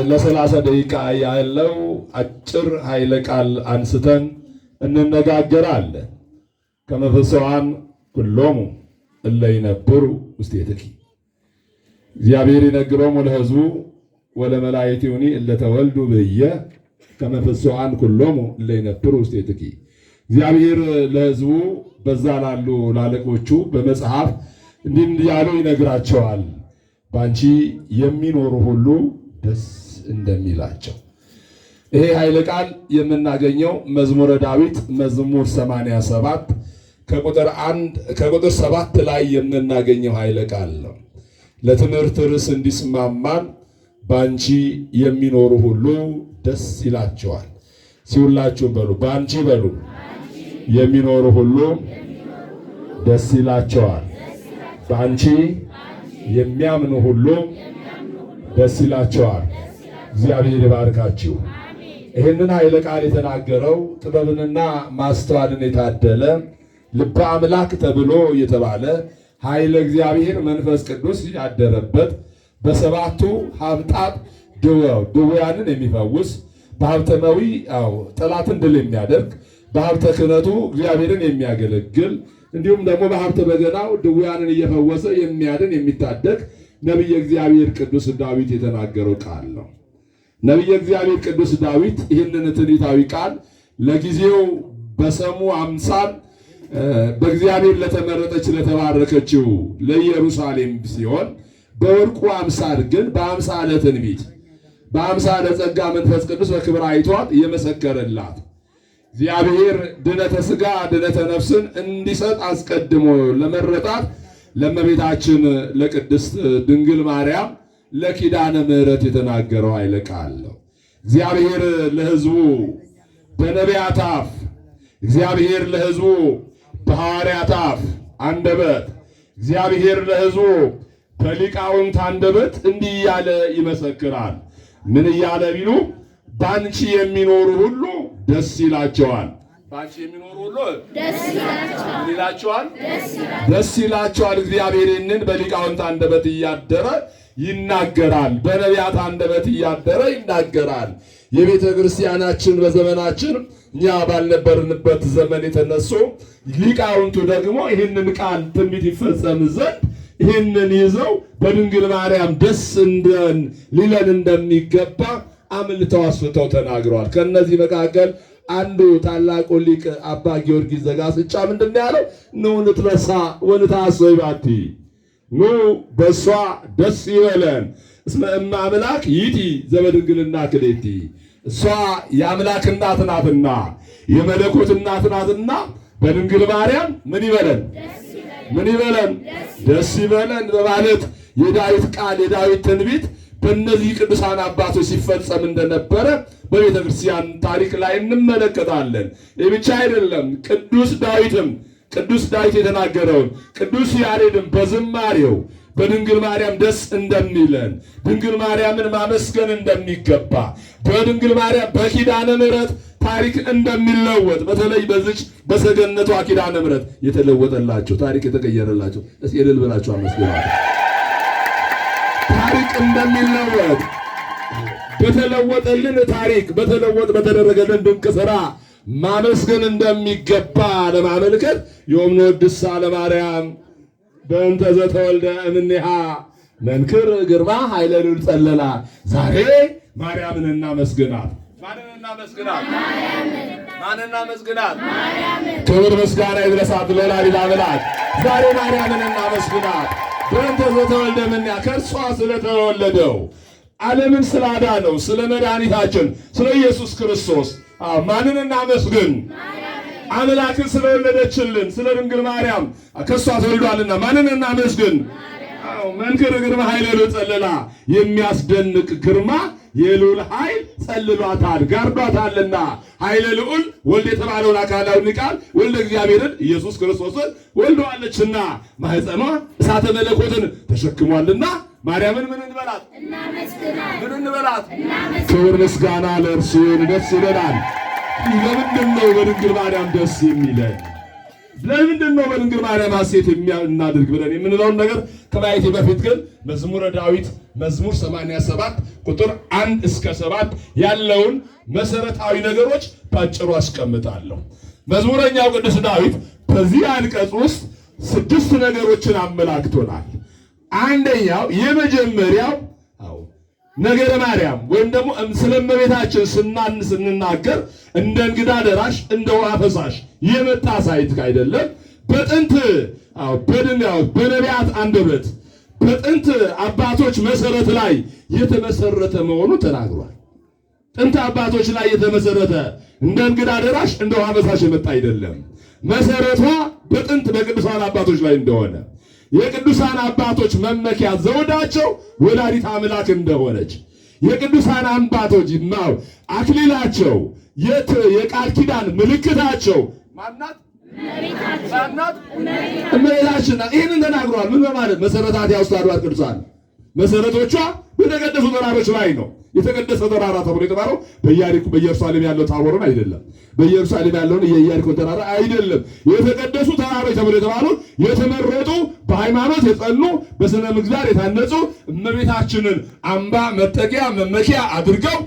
ለ30 ደቂቃ ያለው አጭር ኃይለ ቃል አንስተን እንነጋገራለን። ከመፍስዋን ኩሎሙ እለ ይነብሩ ውስቴትኪ እግዚአብሔር ይነግሮሙ ለሕዝቡ ወለመላእክቲሁኒ እለ ተወልዱ ብየ ከመፍስዋን ኩሎሙ እለ ይነብሩ ውስቴትኪ እግዚአብሔር ለሕዝቡ በዛ ላሉ ላለቆቹ በመጽሐፍ እንዲህ እያሉ ይነግራቸዋል። ባንቺ የሚኖሩ ሁሉ ደስ እንደሚላቸው። ይሄ ኃይለ ቃል የምናገኘው መዝሙረ ዳዊት መዝሙር 87 ከቁጥር 7 ላይ የምናገኘው ኃይለ ቃል ነው። ለትምህርት ርዕስ እንዲስማማን ባንቺ የሚኖሩ ሁሉ ደስ ይላቸዋል። ሲውላችሁም በሉ ባንቺ በሉ የሚኖሩ ሁሉ ደስ ይላቸዋል። ባንቺ የሚያምኑ ሁሉ ደስ ይላቸዋል። እግዚአብሔር ይባርካችሁ። ይህንን ኃይለ ቃል የተናገረው ጥበብንና ማስተዋልን የታደለ ልበ አምላክ ተብሎ የተባለ ኃይለ እግዚአብሔር መንፈስ ቅዱስ ያደረበት በሰባቱ ሀብታት ድውያንን የሚፈውስ በሀብተመዊ ጠላትን ድል የሚያደርግ በሀብተ ክህነቱ እግዚአብሔርን የሚያገለግል እንዲሁም ደግሞ በሀብተ በገናው ድውያንን እየፈወሰ የሚያድን የሚታደግ ነቢየ እግዚአብሔር ቅዱስ ዳዊት የተናገረው ቃል ነው። ነቢየ እግዚአብሔር ቅዱስ ዳዊት ይህንን ትንቢታዊ ቃል ለጊዜው በሰሙ አምሳል በእግዚአብሔር ለተመረጠች ለተባረከችው ለኢየሩሳሌም ሲሆን በወርቁ አምሳል ግን በአምሳለ ትንቢት በአምሳለ ጸጋ መንፈስ ቅዱስ በክብር አይቷት የመሰከረላት እግዚአብሔር ድነተ ሥጋ ድነተ ነፍስን እንዲሰጥ አስቀድሞ ለመረጣት ለእመቤታችን ለቅድስት ድንግል ማርያም ለኪዳነ ምሕረት የተናገረው ኃይለ ቃል ነው። እግዚአብሔር ለሕዝቡ በነቢያት አፍ፣ እግዚአብሔር ለሕዝቡ በሐዋርያት አፍ አንደበት፣ እግዚአብሔር ለሕዝቡ በሊቃውንት አንደበት እንዲህ እያለ ይመሰክራል። ምን እያለ ቢሉ ባንቺ የሚኖሩ ሁሉ ደስ ይላቸዋል። ባንቺ የሚኖሩ ሁሉ ይላቸዋል፣ ደስ ይላቸዋል። እግዚአብሔር ይህንን በሊቃውንት አንደበት እያደረ ይናገራል፣ በነቢያት አንደበት እያደረ ይናገራል። የቤተ ክርስቲያናችን በዘመናችን እኛ ባልነበርንበት ዘመን የተነሱ ሊቃውንቱ ደግሞ ይህንን ቃል ትንቢት ይፈጸም ዘንድ ይህንን ይዘው በድንግል ማርያም ደስ ሊለን እንደሚገባ አምልተው አስፍተው ተናግረዋል። ከነዚህ መካከል አንዱ ታላቁ ሊቅ አባ ጊዮርጊስ ዘጋስጫ ምንድን ያለው? ኑ ንትበሳ ወንታሰይ ባቲ፣ ኑ በሷ ደስ ይበለን እስመ እመ አምላክ ይእቲ ዘበድንግልና ክሌቲ፣ እሷ የአምላክ እናት ናትና የመለኮት እናት ናትና በድንግል ማርያም ምን ይበለን? ምን ይበለን? ደስ ይበለን በማለት የዳዊት ቃል የዳዊት ትንቢት በእነዚህ ቅዱሳን አባቶች ሲፈጸም እንደነበረ በቤተ ክርስቲያን ታሪክ ላይ እንመለከታለን። ይህ ብቻ አይደለም። ቅዱስ ዳዊት የተናገረውን ቅዱስ ያሬድም በዝማሬው በድንግል ማርያም ደስ እንደሚለን ድንግል ማርያምን ማመስገን እንደሚገባ በድንግል ማርያም በኪዳነ ምሕረት ታሪክ እንደሚለወጥ በተለይ በዚች በሰገነቷ ኪዳነ ምሕረት የተለወጠላቸው ታሪክ የተቀየረላቸው እስኪ እልል ብላችሁ አመስግናለሁ። ታሪክ እንደሚለወጥ በተለወጠልን ታሪክ በተደረገልን ድንቅ ሥራ ማመስገን እንደሚገባ ለማመልከት ዮም ንወድሳ ለማርያም በእንተ ዘተወልደ እምኔሃ መንክር ግርማ ኃይለ ልዑል ጸለላ። ዛሬ ማርያምን እናመስግናት። ማንን እናመስግናት? ማንን እናመስግናት? ክብር ምስጋና ይድረሳት ለወላዲተ አምላክ። ዛሬ ማርያምን እናመስግናት። በእንተ ዘተወልደ እምኔሃ ከእርሷ ስለተወለደው ዓለምን ስላዳነው ስለ መድኃኒታችን ስለ ኢየሱስ ክርስቶስ ማንን እናመስግን? አምላክን ስለወለደችልን ስለ ድንግል ማርያም ከሷ ተወልዷልና ማንን እናመስግን? መንክር ግርማ ኃይለ ልዑል ጸለላ። የሚያስደንቅ ግርማ የልዑል ኃይል ጸልሏታል ጋርዷታልና ኃይለ ልዑል ወልድ የተባለውን አካላዊ ቃል ወልደ እግዚአብሔርን ኢየሱስ ክርስቶስን ወልደዋለችና ማኅፀኗ እሳተ መለኮትን ተሸክሟልና ማርያምን ምን እንበላት? ምን እንበላት? ክብር ምስጋና ለእርሱ ይሁን። ደስ ይለናል። ለምንድን ነው በድንግል ማርያም ደስ የሚለን? ለምንድን ነው በድንግል ማርያም ሐሴት እናድርግ ብለን የምንለውን ነገር ከማየቴ በፊት ግን መዝሙረ ዳዊት መዝሙር 87 ቁጥር 1 እስከ 7 ያለውን መሰረታዊ ነገሮች ባጭሩ አስቀምጣለሁ። መዝሙረኛው ቅዱስ ዳዊት በዚህ አንቀጽ ውስጥ 6 ነገሮችን አመላክቶናል። አንደኛው የመጀመሪያው ነገረ ማርያም ወይም ደግሞ ስለ እመቤታችን ስንናገር እንደ እንግዳ ደራሽ እንደ ውሃ ፈሳሽ የመጣ ሳይት አይደለም። በጥንት በነቢያት አንደበት በጥንት አባቶች መሰረት ላይ የተመሰረተ መሆኑ ተናግሯል። ጥንት አባቶች ላይ የተመሰረተ እንደ እንግዳ ደራሽ እንደ ውሃ ፈሳሽ የመጣ አይደለም። መሰረቷ በጥንት በቅዱሳን አባቶች ላይ እንደሆነ የቅዱሳን አባቶች መመኪያ ዘውዳቸው ወላዲተ አምላክ እንደሆነች የቅዱሳን አባቶች አክሊላቸው የቃል ኪዳን ምልክታቸው ማናት? እመቤታችን ናት። ይህንን ተናግሯል። ምን በማለት መሰረታት ያውስቱ አድባራት ቅዱሳን መሰረቶቿ በተቀደሱ ተራሮች ላይ ነው። የተቀደሰ ተራራ ተብሎ የተባለው በኢየሩሳሌም ያለው ታቦርን አይደለም። በኢየሩሳሌም ያለውን የኢያሪኮን ተራራ አይደለም። የተቀደሱ ተራሮች ተብሎ የተባሉት የተመረጡ በሃይማኖት የጸኑ በስነ ምግባር የታነጹ እመቤታችንን አምባ መጠጊያ መመኪያ አድርገው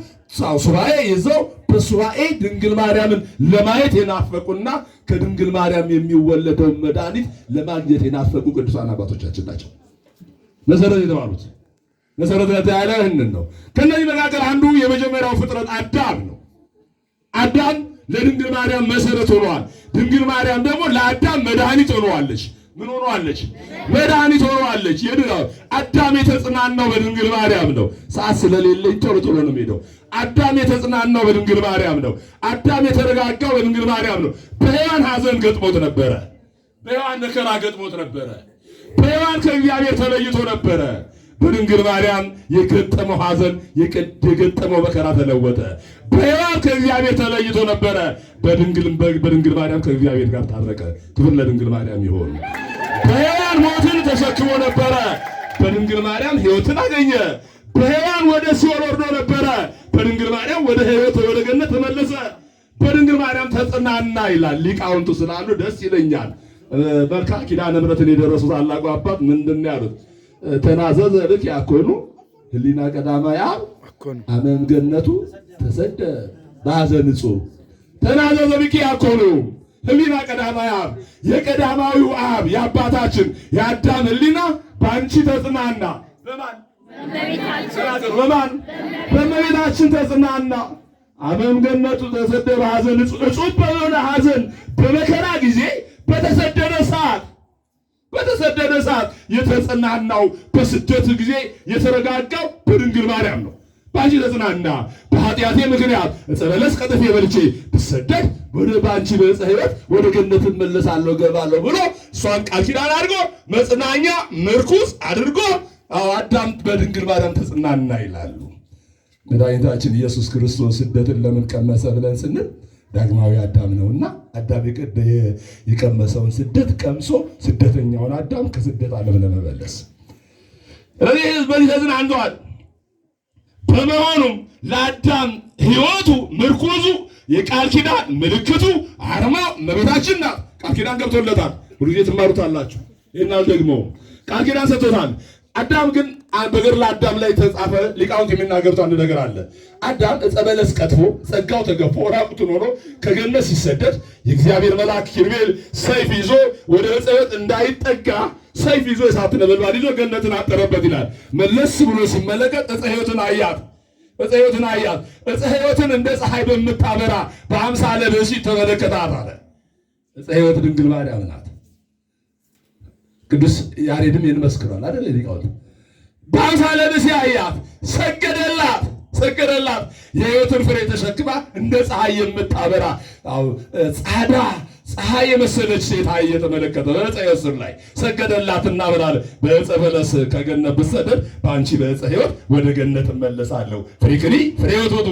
ሱባኤ ይዘው በሱባኤ ድንግል ማርያምን ለማየት የናፈቁና ከድንግል ማርያም የሚወለደውን መድኃኒት ለማግኘት የናፈቁ ቅዱሳን አባቶቻችን ናቸው። መሰረት የተባሉት መሰረት ያለ ይህንን ነው። ከነዚህ መካከል አንዱ የመጀመሪያው ፍጥረት አዳም ነው። አዳም ለድንግል ማርያም መሰረት ሆኗል። ድንግል ማርያም ደግሞ ለአዳም መድኃኒት ሆኗለች። ምን ሆኗለች? መድኃኒት ሆኗለች። አዳም የተጽናናው በድንግል ማርያም ነው። ሰዓት ስለሌለኝ ቶሎ ቶሎ ነው የምሄደው። አዳም የተጽናናው በድንግል ማርያም ነው። አዳም የተረጋጋው በድንግል ማርያም ነው። በሔዋን ሐዘን ገጥሞት ነበረ። በሔዋን መከራ ገጥሞት ነበረ። በሔዋን ከእግዚአብሔር ተለይቶ ነበረ። በድንግል ማርያም የገጠመው ሐዘን የገጠመው መከራ ተለወጠ። በሔዋን ከእግዚአብሔር ተለይቶ ነበረ። በድንግል ማርያም ከእግዚአብሔር ጋር ታረቀ። ክብር ለድንግል ማርያም ይሁን። በሔዋን ሞትን ተሸክሞ ነበረ። በድንግል ማርያም ሕይወትን አገኘ። በሔዋን ወደ ሲኦል ወርዶ ነበረ። በድንግል ማርያም ወደ ሕይወት ወደ ገነት ተመለሰ። በድንግል ማርያም ተጽናና ይላል። ሊቃውንቱ ስላሉ ደስ ይለኛል። መልካ ኪዳነ ምሕረትን የደረሱ ታላቁ አባት ምንድን ነው ያሉት? ተናዘዘ ልክ ያኮኑ ህሊና ቀዳማዊ አብ አመም ገነቱ ተሰደ በሐዘን ንጹሕ። ተናዘዘ ልክ ያኮኑ ህሊና ቀዳማዊ አብ የቀዳማዊው አብ የአባታችን የአዳም ህሊና በአንቺ ተጽናና። በማን? በእመቤታችን ተጽናና። አመም ገነቱ ተሰደ በሐዘን ንጹሕ። እጹብ በሆነ ሐዘን በመከራ ጊዜ በተሰደደ ሰዓት የተጽናናው በስደት ጊዜ የተረጋጋው በድንግል ማርያም ነው። በአንቺ ተጽናና። በኃጢአቴ ምክንያት ዕፀ በለስ ቀጥፌ በልቼ ብሰደድ በአንቺ በዕፀ ሕይወት ወደ ገነት እመለሳለሁ እገባለሁ ብሎ እሷን ቃል ኪዳን አድርጎ መጽናኛ ምርኩዝ አድርጎ አዳም በድንግል ማርያም ተጽናና ይላሉ። መድኃኒታችን ኢየሱስ ክርስቶስ ስደትን ለምን ቀመሰ ብለን ስንል ዳግማዊ አዳም ነውና አዳም የቀመሰውን ስደት ቀምሶ ስደተኛውን አዳም ከስደት ዓለም ለመመለስ በዚህ ተጽናንተዋል። በመሆኑም ለአዳም ሕይወቱ ምርኩዙ የቃል ኪዳን ምልክቱ አርማው እመቤታችን ናት። ቃል ኪዳን ገብቶለታል። ሁልጊዜ ትማሩታላችሁ። ይህናል ደግሞ ቃል ኪዳን ሰጥቶታል። አዳም ግን በገድለ አዳም ላይ ተጻፈ። ሊቃውንት የሚናገሩት አንድ ነገር አለ። አዳም ዕፀ በለስ ቀጥፎ ጸጋው ተገፎ ራቁቱን ሆኖ ከገነት ሲሰደድ የእግዚአብሔር መልአክ ኪሩቤል ሰይፍ ይዞ ወደ ዕፀ ሕይወት እንዳይጠጋ ሰይፍ ይዞ የእሳት ነበልባል ይዞ ገነትን አጠረበት ይላል። መለስ ብሎ ሲመለከት ዕፀ ሕይወትን አያት። ዕፀ ሕይወትን እንደ ፀሐይ በምታበራ በአምሳለ ብእሲት ተመለከታት አለ። ዕፀ ሕይወት ድንግል ማርያም ናት። ቅዱስ ያሬድም ይመስክራል አይደል? ሊቃውንት በአምሳለ ብእሲት አያት፣ ሰገደላት። የሕይወትን ፍሬ ተሸክማ እንደ ፀሐይ የምታበራ ጻዳ ፀሐይ የመሰለች ሴት አየ ተመለከተ። በዕፀ ሕይወት ስር ላይ ሰገደላትና ብላለ በዕፀ በለስ ከገነት ብትሰደድ በአንቺ በዕፀ ሕይወት ወደ ገነት እመለሳለሁ። ፍሬክኒ ፍሬ ሕይወት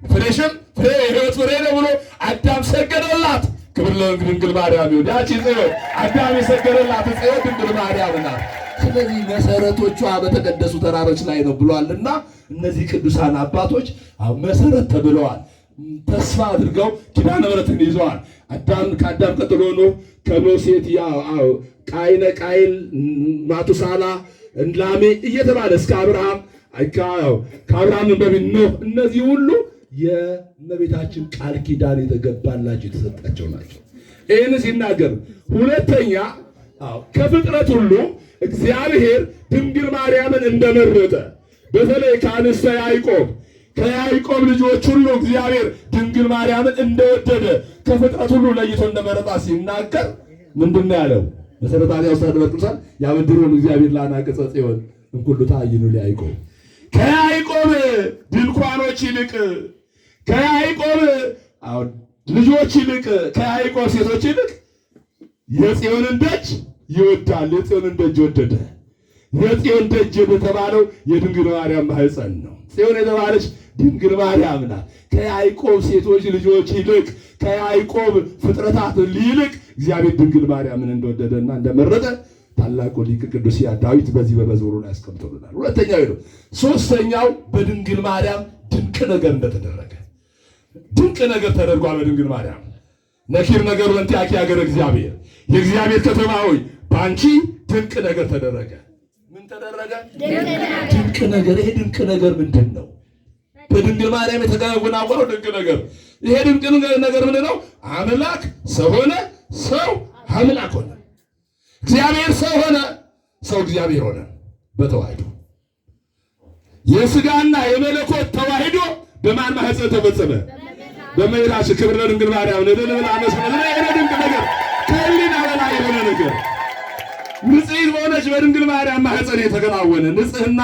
ፍሬሽም ፍሬ ሕይወት ፍሬ ነው ብሎ አዳም ሰገደላት። ክብር ለድንግል ማርያም ይሁን። ያቺ ጽዮን አዳም የሰገደላት ጽዮን ድንግል ማርያም ናት። ስለዚህ መሰረቶቿ በተቀደሱ ተራሮች ላይ ነው ብሏልና እነዚህ ቅዱሳን አባቶች መሰረት ተብለዋል። ተስፋ አድርገው ኪዳነ ምሕረትን ይዘዋል። ከአዳም ቀጥሎ ኖህ፣ ከኖህ ሴት ቃይል፣ ማቱሳላ፣ ላሜ እየተባለ እስከ አብርሃም ከአብርሃም በፊት ኖህ፣ እነዚህ ሁሉ የእመቤታችን ቃል ኪዳን የተገባላቸው የተሰጣቸው ናቸው። ይህን ሲናገር ሁለተኛ ከፍጥረት ሁሉ እግዚአብሔር ድንግል ማርያምን እንደመረጠ በተለይ ከአንስተ ያዕቆብ ከያዕቆብ ልጆች ሁሉ እግዚአብሔር ድንግል ማርያምን እንደወደደ ከፍጥረት ሁሉ ለይቶ እንደመረጣ ሲናገር ምንድን ነው ያለው? መሰረታዊ አውሳድ በቅዱሳን ያበድሩን እግዚአብሔር ለአናቅጸ ጽዮን እንኩሉ ታይኑ ለያዕቆብ ከያዕቆብ ድንኳኖች ይልቅ ከያዕቆብ ልጆች ይልቅ ከያዕቆብ ሴቶች ይልቅ የጽዮንን ደጅ ይወዳል። የጽዮንን ደጅ ወደደ። የጽዮን ደጅ የተባለው የድንግል ማርያም ማኅፀን ነው። ጽዮን የተባለች ድንግል ማርያም ናት። ከያዕቆብ ሴቶች ልጆች ይልቅ ከያዕቆብ ፍጥረታት ይልቅ እግዚአብሔር ድንግል ማርያምን እንደወደደና እንደመረጠ ታላቁ ሊቅ ቅዱስ ዳዊት በዚህ በመዝሙሩ ላይ አስቀምጦልናል። ሁለተኛው ነው። ሶስተኛው በድንግል ማርያም ድንቅ ነገር እንደተደረገ ድንቅ ነገር ተደርጓል። በድንግል ማርያም ነኪር ነገር ወንቲአኪ ሀገረ እግዚአብሔር የእግዚአብሔር ከተማ ሆይ በአንቺ ድንቅ ነገር ተደረገ። ምን ተደረገ? ድንቅ ነገር። ይሄ ድንቅ ነገር ምንድን ነው? በድንግል ማርያም የተከናወነው ድንቅ ነገር። ይሄ ድንቅ ነገር ምንድን ነው? አምላክ ሰው ሆነ፣ ሰው አምላክ ሆነ። እግዚአብሔር ሰው ሆነ፣ ሰው እግዚአብሔር ሆነ። በተዋህዶ የሥጋና የመለኮት ተዋህዶ በማን ማኅፀን ተፈጸመ? በእመቤታችን ክብር ለድንግል ማርያም። ድንቅ ነገር፣ ከሕሊና በላይ የሆነ ነገር ንጽሕት በሆነች በድንግል ማርያም ማኅፀን የተከናወነ ንጽሕና፣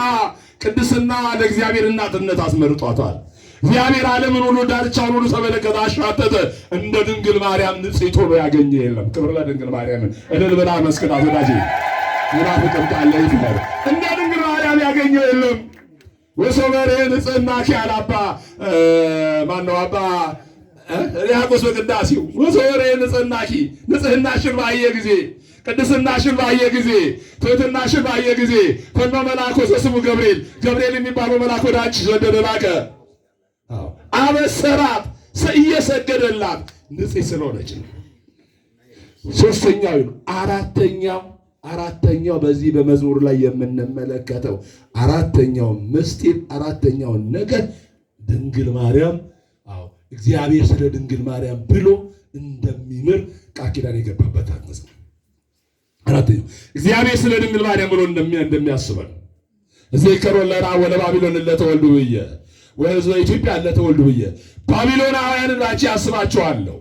ቅድስና ለእግዚአብሔር እናትነት አስመርጧታል። እግዚአብሔር ዓለምን ሁሉ ዳርቻውን ሁሉ ተመለከተ፣ አሻተተ። እንደ ድንግል ማርያም ንጽሕት ሆኖ ያገኘ የለም። ክብር ለድንግል ማርያምን። እልል ብላ መስክናት ወዳጄ ሙናፍቅም ቃለ ይትመር። እንደ ድንግል ማርያም ያገኘው የለም። ወሶበሬ ንጽሕና ኪያል አባ ማነው አባ ሕርያቆስ በቅዳሴው ወሶበሬ ንጽሕናኪ ንጽሕናሽን ባየ ጊዜ ቅድስናሽን ባየ ጊዜ ትሕትናሽን ባየ ጊዜ ፈኖ መልአኮ ዘስሙ ገብርኤል ገብርኤል የሚባለው መልአክ ወደ አንቺ ሰደደ ላከ። አበሰራት እየሰገደላት ንጽሕት ስለሆነች ነው። ሶስተኛው አራተኛው በዚህ በመዝሙር ላይ የምንመለከተው አራተኛው ምስጢር አራተኛው ነገር ድንግል ማርያም እግዚአብሔር ስለ ድንግል ማርያም ብሎ እንደሚምር ቃል ኪዳን የገባበት አንቀጽ ነው። አራተኛው እግዚአብሔር ስለ ድንግል ማርያም ብሎ እንደሚያስበን እዚህ ከሮለራ ወለ ባቢሎን ለተወልዱ ብዬ ወሕዝበ ኢትዮጵያ ለተወልዱ ብዬ ባቢሎናውያንን ባንቺ አስባቸዋለሁ፣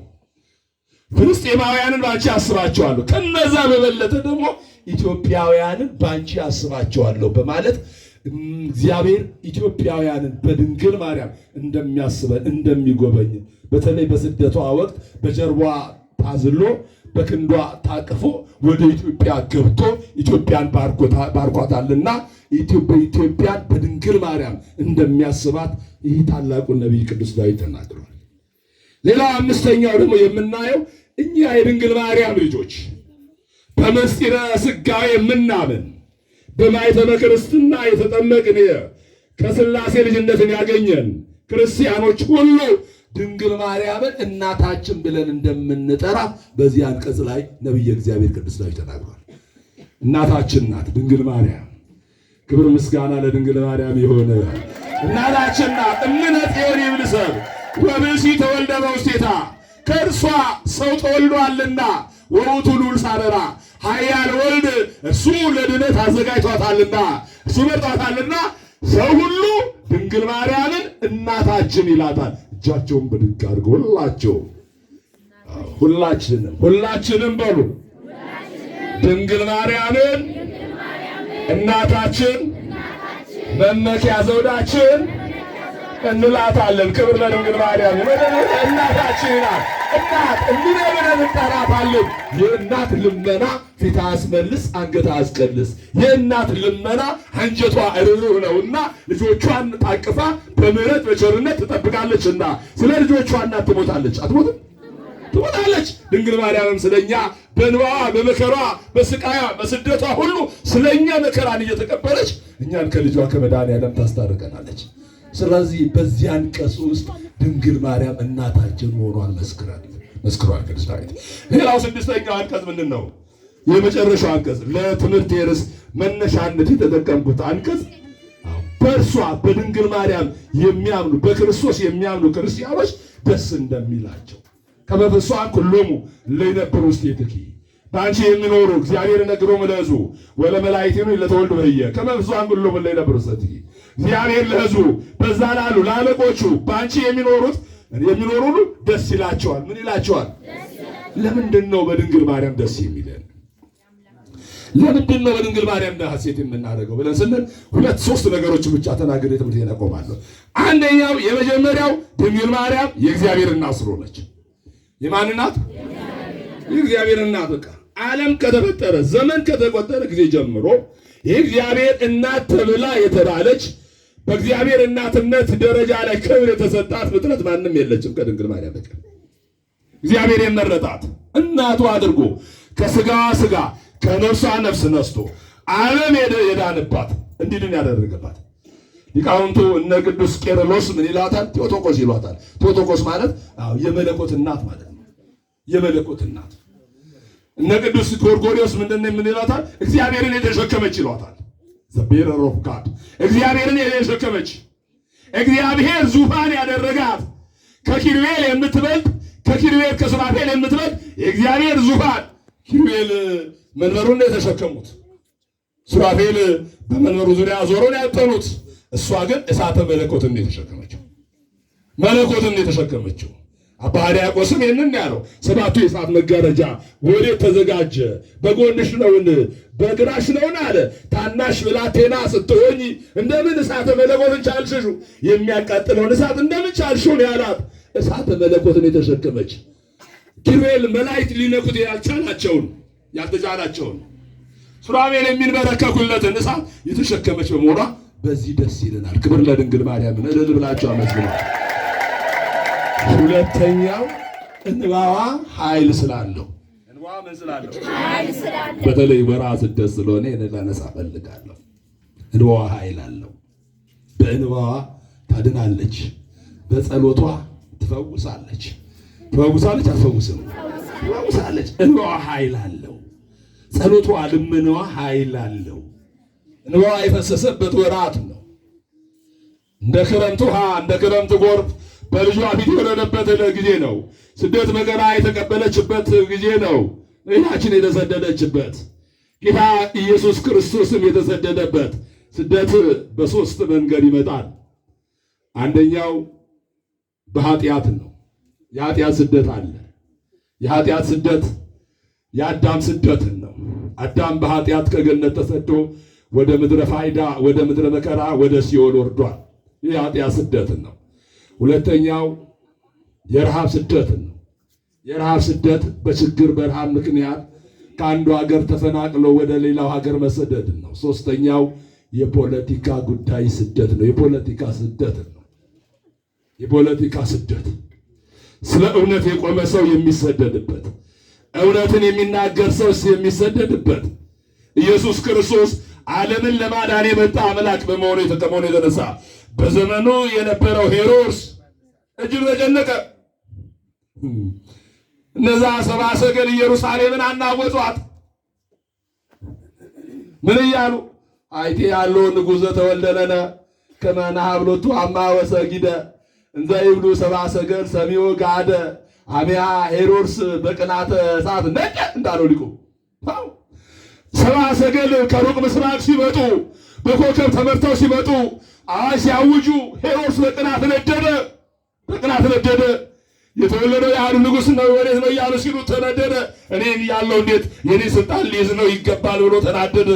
ፍልስጤማውያንን ባንቺ አስባቸዋለሁ፣ ከነዛ በበለጠ ደግሞ ኢትዮጵያውያንን ባንቺ አስባቸዋለሁ በማለት እግዚአብሔር ኢትዮጵያውያንን በድንግል ማርያም እንደሚያስበን እንደሚጎበኝ በተለይ በስደቷ ወቅት በጀርባ ታዝሎ በክንዷ ታቅፎ ወደ ኢትዮጵያ ገብቶ ኢትዮጵያን ባርኳታልና ኢትዮጵያን በድንግል ማርያም እንደሚያስባት ይህ ታላቁ ነቢይ ቅዱስ ዳዊት ተናግሯል። ሌላው አምስተኛው ደግሞ የምናየው እኛ የድንግል ማርያም ልጆች በምስጢረ ሥጋዌ የምናምን በማኅተመ ክርስትና የተጠመቅን ከሥላሴ ልጅነትን ያገኘን ክርስቲያኖች ሁሉ ድንግል ማርያምን እናታችን ብለን እንደምንጠራ በዚህ አንቀጽ ላይ ነቢየ እግዚአብሔር ቅዱስ ዳዊት ተናግሯል። እናታችን ናት ድንግል ማርያም። ክብር ምስጋና ለድንግል ማርያም የሆነ እናታችን ናት። እምነ ጽዮን ይብልሰብ ወብእሲ ተወልደ በውስቴታ ከእርሷ ሰው ተወልዷልና ወውቱ ሉል ሳረራ ኃያል ወልድ እሱ ለድነት አዘጋጅቷታልና እሱ መርጧታልና ሰው ሁሉ ድንግል ማርያምን እናታችን ይላታል። እጃቸውን ብድግ አድርገው ሁላችንም በሉ ድንግል ማርያምን እናታችን መመኪያ ዘውዳችን እንላታለን። ክብር ለድንግል ማርያም። እናታችን ይላል። እናት እንዲህ ብለን እንጠራታለን። የእናት ልመና ፊት አስመልስ አንገት አስቀልስ። የእናት ልመና አንጀቷ ርኅሩህ ነውና ልጆቿን ታቅፋ በምሕረት በቸርነት ትጠብቃለችና ስለ ልጆቿ እናት ትሞታለች። አትሞትም? ትሞታለች። ድንግል ማርያምም ስለኛ በእንባዋ በመከሯ በስቃያ በስደቷ ሁሉ ስለኛ መከራን እየተቀበለች እኛን ከልጇ ከመድኃኔዓለም ታስታርቀናለች። ስለዚህ በዚህ አንቀጽ ውስጥ ድንግል ማርያም እናታችን መሆኗን መስክሯል ቅዱስ ዳዊት። ሌላው ስድስተኛው አንቀጽ ምንድን ነው? የመጨረሻው አንቀጽ ለትምህርት ርዕስ መነሻነት የተጠቀምኩት አንቀጽ በእርሷ በድንግል ማርያም የሚያምኑ በክርስቶስ የሚያምኑ ክርስቲያኖች ደስ እንደሚላቸው ከመፍሷን ኩሎሙ ለይነብሩ ውስቴትኪ በአንቺ የሚኖሩ እግዚአብሔር ነግሮሙ ለሕዝቡ ወለመላእክቲኑ ለተወልዱ በየ ከመፍሷን ኩሎሙ ለይነብሩ ውስቴትኪ እግዚአብሔር ለሕዝቡ በዛ ላሉ ለአለቆቹ በአንቺ የሚኖሩ ሁሉ ደስ ይላቸዋል። ምን ይላቸዋል? ለምንድን ነው በድንግል ማርያም ደስ የሚለን? ለምንድን ነው በድንግል ማርያም ሐሴት የምናደርገው ብለን ስንል ሁለት ሶስት ነገሮችን ብቻ ተናግሬ ትምህርቴን አቆማለሁ። አንደኛው የመጀመሪያው ድንግል ማርያም የእግዚአብሔር እናት ስለሆነች። የማን እናት? የእግዚአብሔር እናት። በቃ ዓለም ከተፈጠረ ዘመን ከተቆጠረ ጊዜ ጀምሮ የእግዚአብሔር እናት ተብላ የተባለች በእግዚአብሔር እናትነት ደረጃ ላይ ክብር የተሰጣት ፍጥረት ማንም የለችም ከድንግል ማርያም በቀር። እግዚአብሔር የመረጣት እናቱ አድርጎ ከስጋዋ ስጋ ከነፍሷ ነፍስ ነስቶ ዓለም የዳንባት እንዲድን ያደረገባት ሊቃውንቱ እነ ቅዱስ ቄርሎስ ምን ይላታል? ቴዎቶኮስ ይሏታል። ቴዎቶኮስ ማለት የመለኮት እናት ማለት ነው። የመለኮት እናት። እነ ቅዱስ ጎርጎርዮስ ምን ይሏታል? እግዚአብሔርን የተሸከመች ይሏታል። ዘቤረር ኦፍ ጋድ እግዚአብሔርን የተሸከመች እግዚአብሔር ዙፋን ያደረጋት ከኪሩቤል የምትበልጥ ከኪሩቤል ከሱራፌል የምትበልጥ የእግዚአብሔር ዙፋን ኪሩቤል መንበሩን የተሸከሙት፣ ሱራፌል በመንበሩ ዙሪያ ዞሮን ያጠኑት። እሷ ግን እሳተ መለኮትን የተሸከመችው መለኮትን የተሸከመችው። አባ ሕርያቆስም ይህንን ያለው ሰባቱ የእሳት መጋረጃ ወዴት ተዘጋጀ? በጎንሽ ነውን? በግራሽ ነውን አለ። ታናሽ ብላቴና ስትሆኝ እንደምን እሳተ መለኮትን ቻልሽሹ? የሚያቃጥለውን እሳት እንደምን ቻልሽውን ያላት እሳተ መለኮትን የተሸከመች ኪሩቤል መላእክት ሊነኩት ያልተቻላቸውን ሱራፌል የሚንበረከኩለትን እሳት የተሸከመች በመሆኗ በዚህ ደስ ይለናል። ክብር ለድንግል ማርያም። እልል ብላችሁ አመስግኑ። ሁለተኛው እንባዋ ኃይል ስላለው እንባዋ ምን ስላለው? ኃይል ስላለው። በተለይ ወርኃ ስደት ስለሆነ ላነሳ ፈልጋለሁ። እንባዋ ኃይል አለው። በእንባዋ ታድናለች፣ በጸሎቷ ትፈውሳለች። ትፈውሳለች አትፈውስም? ትፈውሳለች። እንባዋ ኃይል አለው። ጸሎቷ ልመናዋ ኃይል አለው። እንባዋ የፈሰሰበት ወራት ነው። እንደ ክረምት ውሃ እንደ ክረምት ጎርፍ በልጇ ፊት የወረደበት ጊዜ ነው። ስደት መከራ የተቀበለችበት ጊዜ ነው። እኛችን የተሰደደችበት ጌታ ኢየሱስ ክርስቶስም የተሰደደበት ስደት በሶስት መንገድ ይመጣል። አንደኛው በኃጢአት ነው። የኃጢአት ስደት አለ። የኃጢአት ስደት የአዳም ስደትን ነው። አዳም በኃጢአት ከገነት ተሰዶ ወደ ምድረ ፋይዳ ወደ ምድረ መከራ ወደ ሲኦል ወርዷል። ይህ የኃጢአት ስደትን ነው። ሁለተኛው የረሃብ ስደትን ነው። የረሃብ ስደት በችግር በረሃብ ምክንያት ከአንዱ ሀገር ተፈናቅሎ ወደ ሌላው ሀገር መሰደድን ነው። ሶስተኛው የፖለቲካ ጉዳይ ስደት ነው። የፖለቲካ ስደትን ነው። የፖለቲካ ስደት ስለ እውነት የቆመ ሰው የሚሰደድበት፣ እውነትን የሚናገር ሰው የሚሰደድበት፣ ኢየሱስ ክርስቶስ ዓለምን ለማዳን የመጣ አምላክ በመሆኑ የተነሳ በዘመኑ የነበረው ሄሮድስ እጅግ ተጨነቀ። እነዛ ሰብአ ሰገል ኢየሩሳሌምን አናወጧት። ምን እያሉ? አይቴ ያለው ንጉሥ ተወልደለነ ከመ ንሀብሎቱ አማ ወሰጊደ እንዘ ይብሉ ሰብአ ሰገል ሰሚዖ ጋደ አብያ ሄሮድስ በቅናተ እሳት ነቀ እንዳለው ሊቁ። ሰብአ ሰገል ከሩቅ ምስራቅ ሲመጡ በኮከብ ተመርተው ሲመጡ አዋጅ ሲያውጁ ሄሮድስ በቅናት ነደደ። የተወለደው የአይሁድ ንጉሥ ነው፣ ወዴት ነው እያሉ ሲሉ ተነደደ። እኔን ያለው እንዴት የኔ ስልጣን ሊይዝ ነው ይገባል ብሎ ተናደደ።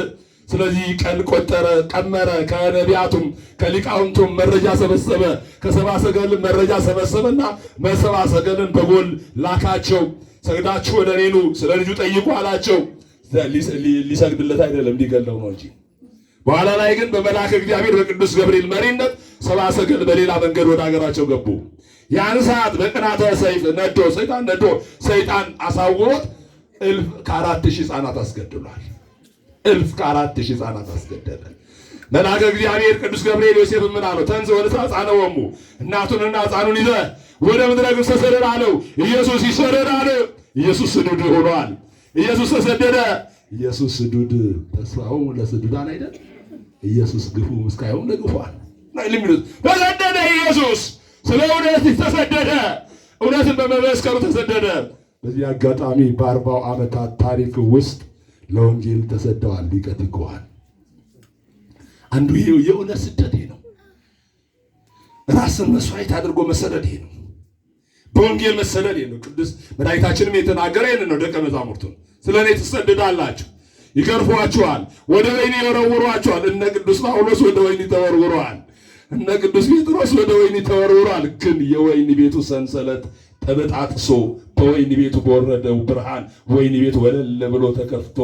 ስለዚህ ቀን ቆጠረ፣ ቀመረ። ከነቢያቱም ከሊቃውንቱም መረጃ ሰበሰበ። ከሰብአ ሰገል መረጃ ሰበሰበና ሰብአ ሰገልን በጎል ላካቸው። ሰግዳችሁ ወደ እኔ ኑ፣ ስለ ልጁ ጠይቁ አላቸው። ሊሰግድለት አይደለም ሊገለው ነው እንጂ። በኋላ ላይ ግን በመልአከ እግዚአብሔር በቅዱስ ገብርኤል መሪነት ሰብአ ሰገል በሌላ መንገድ ወደ ሀገራቸው ገቡ። ያን ሰዓት በቅናተ ሰይፍ ነዶ ሰይጣን አሳውሮት 1000 ከ4,000 ሕፃናት አስገድሏል። 1000 ከ4,000 ሕፃናት አስገደለ። መልአከ እግዚአብሔር ቅዱስ ገብርኤል ዮሴፍ ምን አለው? ተንሥእ ወንሣ ሕፃነወሙ እናቱንና ሕፃኑን ይዘህ ወደ ምድረ ግብፅ ተሰደድ አለው። ኢየሱስ ይሰደድ አለ። ኢየሱስ ስዱድ ሆኗል። ኢየሱስ ተሰደደ። ኢየሱስ ስዱድ ተስፋው ለስዱዳን አይደል? ኢየሱስ ግፉ ምስካዩም ለግፉአን ተሰደደ። ኢየሱስ ስለ እውነት ተሰደደ። እውነትን በመመስከሩ ተሰደደ። በዚህ አጋጣሚ በ40 ዓመታት ታሪክ ውስጥ ለወንጌል ተሰደዋል ሊቀ ትጉሃን። አንዱ የእውነት ስደት ነው። ራስን መስዋዕት አድርጎ መሰደድ ነው። በወንጌል መሰደድ ነው። ቅዱስ መድኃኒታችንም የተናገረ ይህን ነው። ደቀ መዛሙርቱን ስለ እኔ ትሰደዳላችሁ፣ ይገርፏችኋል፣ ወደ ወህኒ ይወረውሯችኋል። እነ ቅዱስ ጳውሎስ ወደ ወህኒ ተወርውረዋል። እነ ቅዱስ ጴጥሮስ ወደ ወህኒ ተወርውረዋል። ግን የወህኒ ቤቱ ሰንሰለት ተበጣጥሶ በወህኒ ቤቱ በወረደው ብርሃን ወህኒ ቤቱ ወለል ብሎ ተከፍቶ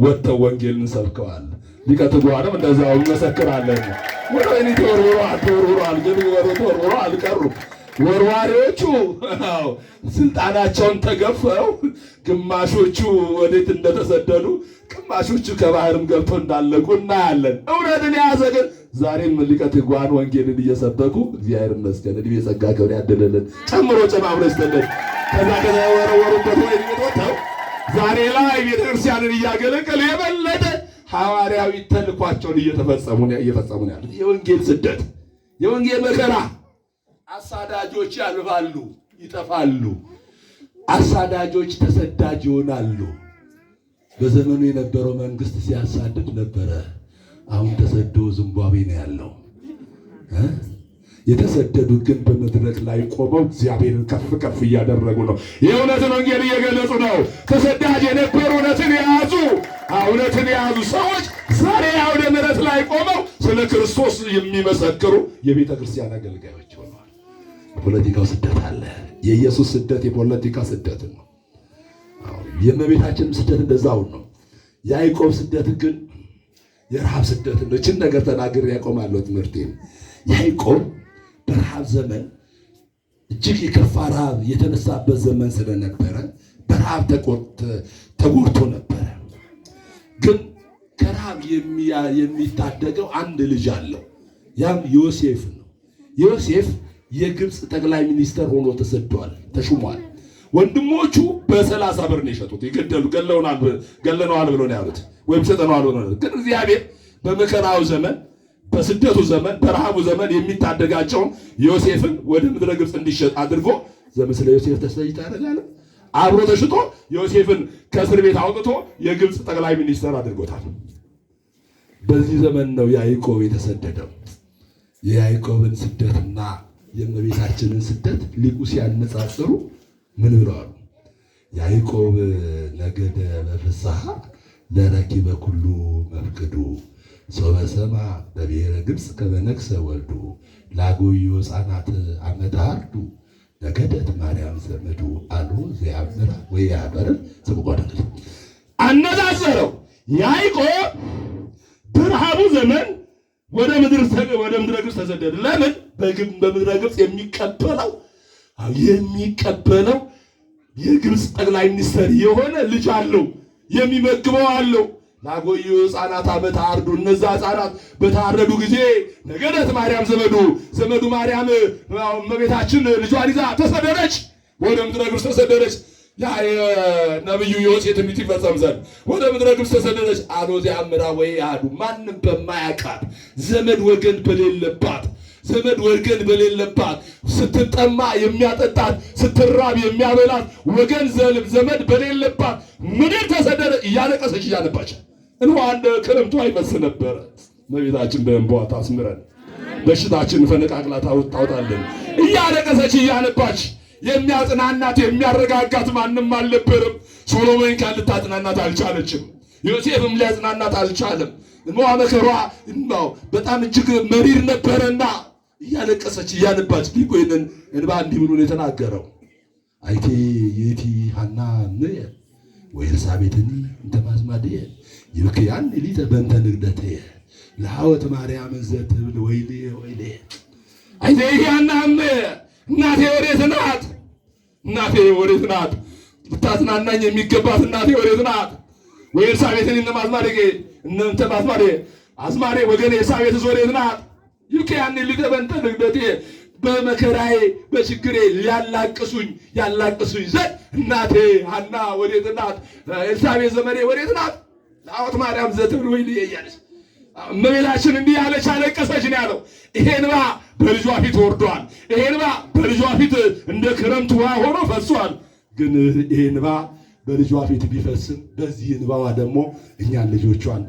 ወጥተው ወንጌልን ሰብከዋል። ሊቀ ትጉሃንም እንደዛው እንመሰክራለን። ወደ ወህኒ ተወርውረዋል፣ ግን ተወርውረው አልቀሩም። ወርዋሪዎቹ ስልጣናቸውን ተገፈው ግማሾቹ ወዴት እንደተሰደዱ ግማሾቹ ከባህርም ገብቶ እንዳለቁ እናያለን። እውነትን የያዘ ግን ዛሬም ሊቀ ትጉሃን ወንጌልን እየሰበኩ እግዚአብሔር ይመስገን እድሜ ጸጋ ክብር ያድልልን ጨምሮ ጨማምሮ ይስጥልን። ከዛ ከተወረወሩበት ወህኒ ቤት ወጥተው ዛሬ ላይ ቤተክርስቲያንን እያገለገሉ የበለጠ ሐዋርያዊ ተልኳቸውን እየፈጸሙ ነው ያሉት። የወንጌል ስደት፣ የወንጌል መከራ አሳዳጆች ያልፋሉ፣ ይጠፋሉ። አሳዳጆች ተሰዳጅ ይሆናሉ። በዘመኑ የነበረው መንግስት ሲያሳድድ ነበረ። አሁን ተሰዶ ዝምባብዌ ነው ያለው። የተሰደዱ ግን በመድረክ ላይ ቆመው እግዚአብሔርን ከፍ ከፍ እያደረጉ ነው። የእውነትን ወንጌል እየገለጹ ነው። ተሰዳጅ የነበሩ እውነትን የያዙ ሰዎች ዛሬ አውደ ምሕረት ላይ ቆመው ስለ ክርስቶስ የሚመሰክሩ የቤተ ክርስቲያን አገልጋዮች ሆነዋል። የፖለቲካው ስደት አለ። የኢየሱስ ስደት የፖለቲካ ስደት ነው። የእመቤታችንም ስደት እንደዛው ነው። የያዕቆብ ስደት ግን የረሃብ ስደት ነው። እችን ነገር ተናግሬ ያቆማለሁ ትምህርቴን። ያዕቆብ በረሃብ ዘመን እጅግ የከፋ ረሃብ የተነሳበት ዘመን ስለነበረ በረሃብ ተጎድቶ ነበረ። ግን ከረሃብ የሚታደገው አንድ ልጅ አለው። ያም ዮሴፍ ነው። ዮሴፍ የግብፅ ጠቅላይ ሚኒስተር ሆኖ ተሹሟል። ወንድሞቹ በ30 ብር ነው የሸጡት። ገለነዋል ብሎ ነው ያሉት፣ ወይም ሸጠነዋል ብሎ ነው። ግን እግዚአብሔር በመከራው ዘመን፣ በስደቱ ዘመን፣ በረሃቡ ዘመን የሚታደጋቸውን ዮሴፍን ወደ ምድረ ግብፅ እንዲሸጥ አድርጎ ስለ ዮሴፍ ተሰይታ ያደርጋል። አብሮ ተሽጦ ዮሴፍን ከእስር ቤት አውጥቶ የግብፅ ጠቅላይ ሚኒስተር አድርጎታል። በዚህ ዘመን ነው ያዕቆብ የተሰደደው። የያዕቆብን ስደትና የእመቤታችንን ስደት ሊቁ ሲያነጻጽሩ ምን ብለዋል? ያዕቆብ ነገደ በፍስሐ ለረኪበ ኩሉ መፍቅዱ ሶበ ሰማ በብሔረ ግብፅ ከበነግሰ ወልዱ ላጎዮ ሕፃናት አመተ አርዱ ነገደት ማርያም ዘመዱ አሉ ዘያምራ ወይ ያበረር ስብቆደል አነጻጸረው። ያዕቆብ በረሃቡ ዘመን ወደ ምድረ ግብፅ ተሰደደ። ለምን? በምድረ ግብፅ የሚቀበለው የግብፅ ጠቅላይ ሚኒስተር የሆነ ልጅ አለው፣ የሚመግበው አለው። ላጎዩ ሕፃናት አመተ አርዱ። እነዛ ሕፃናት በታረዱ ጊዜ ነገደት ማርያም ዘመዱ ማርያም እመቤታችን ልጇን ይዛ ተሰደደች፣ ወደ ምድረ ግብፅ ተሰደደች። ነቢዩ ዮሴፍ ትንቢት ይፈጸም ዘንድ ወደ ምድረ ግብፅ ተሰደደች። አሎዚ አምራ ወይ ያዱ ማንም በማያውቃት ዘመድ ወገን በሌለባት ስትጠማ የሚያጠጣት ስትራብ የሚያበላት ወገን ዘመድ በሌለባት ምድር ተሰደደ። እያለቀሰች እያነባች እንኳ እንደ ክረምቱ አይፈስ ነበረ። እመቤታችን በእንባዋ ታስምረን፣ በሽታችን ፈነቃቅላ ታውጣለን። እያለቀሰች እያነባች የሚያጽናናት የሚያረጋጋት ማንም አልነበረም። ሶሎሞን ካን ልታጽናናት አልቻለችም። ዮሴፍም ሊያጽናናት አልቻለም። እንባዋ መከሯ በጣም እጅግ መሪር ነበረና እያለቀሰች እያነባች ሊቁ ይህንን እንባ እንዲህ ብሎ ነው የተናገረው። አይቴ የቲ ሐና ነየ ወኤልሳቤጥኒ እንተ ማዝማድየ ይልክያን ሊተ በእንተ ንግደትየ ለሐወት ማርያም ዘትብል ወይልየ አይቴ ሐና እናቴ ወዴት ናት? እናቴ ወዴት ናት? ልታጽናናኝ የሚገባት እናቴ ወዴት ናት? ወኤልሳቤጥኒ እንተ ማዝማድየ አዝማሬ ወገኔ ኤሳቤት ዞሬት ናት ይልከያኒ ሊተበንተን ግደቴ በመከራዬ በችግሬ ያላቅሱኝ ዘንድ እናቴ ሐና ወዴት ናት? ኤልሳቤጥ ዘመኔ ወዴት ናት? ጣዖት ማርያም ዘትብል ወይ እያለች እመቤታችን እንዲህ ያለች አለቀሰች ነው ያለው። ይሄ እንባ በልጇ ፊት ወርዷል። ይሄ እንባ በልጇ ፊት እንደ ክረምት ውሃ ሆኖ ፈሷል። ግን ይሄ እንባ በልጇ ፊት ቢፈስም በዚህ እንባዋ ደግሞ እኛን ልጆቿን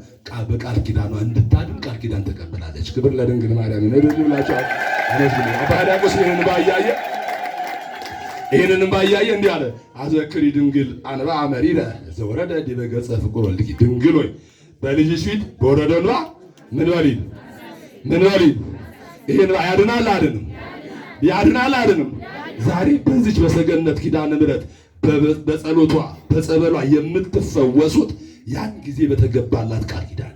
በቃል ኪዳኗ እንድታድን ቃል ኪዳን ተቀብላለች። ክብር ለድንግል ማርያም ነው ብላችሁ አነዚህ አባዳቆስ ይሄንን እንባ እያየ እንዲህ አለ አዘክሪ ድንግል አንባ አመሪረ ዘወረደ ዲበ ገጸ ፍቁር ወልድኪ ድንግል ሆይ በልጅሽ ፊት በወረደው እንባ ምን በሊ ይሄ እንባ ያድናል አይደለም? ዛሬ በዚች በሰገነት ኪዳነ ምሕረት በጸሎቷ በጸበሏ የምትፈወሱት ያን ጊዜ በተገባላት ቃል ኪዳን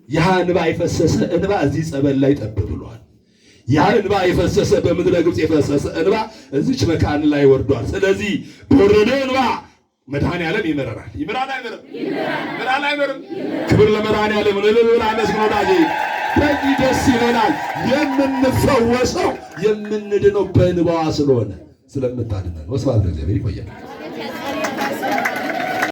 ያ እንባ የፈሰሰ እንባ እዚህ ጸበል ላይ ጠብ ብሏል። ያ እንባ የፈሰሰ በምድረ ግብፅ የፈሰሰ እንባ እዚች መካን ላይ ወርዷል። ስለዚህ በወረደው እንባ መድኃኔዓለም ይምራል። ክብር ለመድኃኔዓለም በዚህ ደስ ይለናል። የምንፈወሰው የምንድነው በእንባዋ ስለሆነ ስለምታድነን። ወስብሐት ለእግዚአብሔር። ይቆያል።